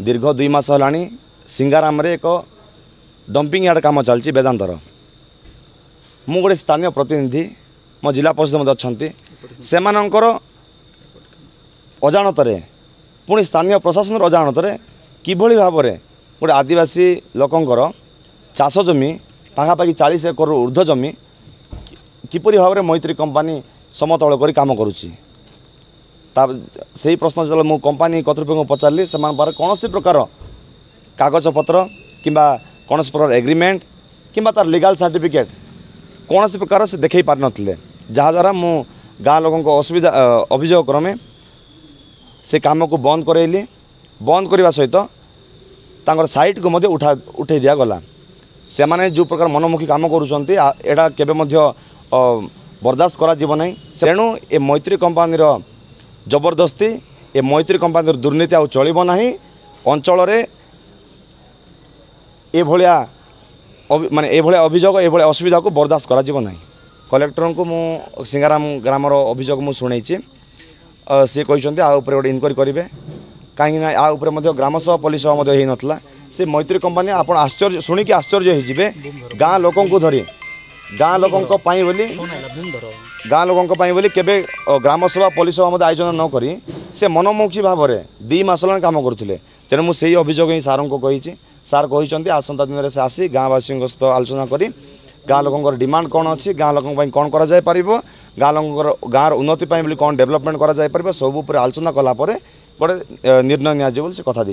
दीर्घ 2 मास है सिंगाराम एक डंपिंग यार्ड काम चलती वेदांतर मु गोटे स्थानीय प्रतिनिधि मो जिला परिषद मध्य अच्छा से अजाणत पुणी स्थानीय प्रशासन अजाणत किभली भाव में गोटे आदिवासी लोकंर चाष जमी पाखापाखि 40 एकर ऊर्ध्व जमी किपरि भाव में मैत्री कंपानी समतल कर काम करुच्ची से प्रश्न जो मु कंपानी कर्तृपक्ष पचारि से कौन प्रकार कागज पत्र कि कौन प्रकार एग्रीमेंट कि तार लीगल सर्टिफिकेट कौन प्रकार से देखई पार नथिले जहाँद्वारा मु गाँ लोक असुविधा अभियोग क्रमे से काम को बंद करैली बंद करने सहित तांकर साइट को मध्य उठे दिया गला से माने जो प्रकार मनमुखी काम करुँच एटा केबे मध्य बर्दाश्त करा जीव नहीं तेणु ए मैत्री कंपानी जबरदस्ती ए मैत्री कंपानी दुर्नीति आ चलिबो नाही अंचल ए भलिया माने ए भलिया अभियोग ए भलिया असुविधा को बर्दाश्त करा जीव नाही कलेक्टर को मु सिंगाराम ग्रामर अभियोग मु सुनैछि सी कहते आ ऊपर गोटे इनक्वारी करेंगे कहीं आ ऊपर ग्राम सभा पुलिस सभा हो नाला से मैत्री कंपानी आप आश्चर्य शुणिकी आश्चर्य होजिबे गाँ लोकों को धरी गाँ लोकों बोली गाँ लोकों बोली केबे ग्राम सभा पुलिस सभा आयोजन न करी से मनमुखी भाव में 2 मास काम करुले तेणु मुझे से अभियोग ही सार को कही सार कहते आसंता दिन से आसी गाँववासी सहित आलोचना करी गाँ लोकों डिमांड कौन अच्छी गाँ लोकों कौन कर गाँ लोकों गाँव उन्नति कौन डेवलपमेंट कर सब आलोचना कलापर गोटे निर्णय नि कथा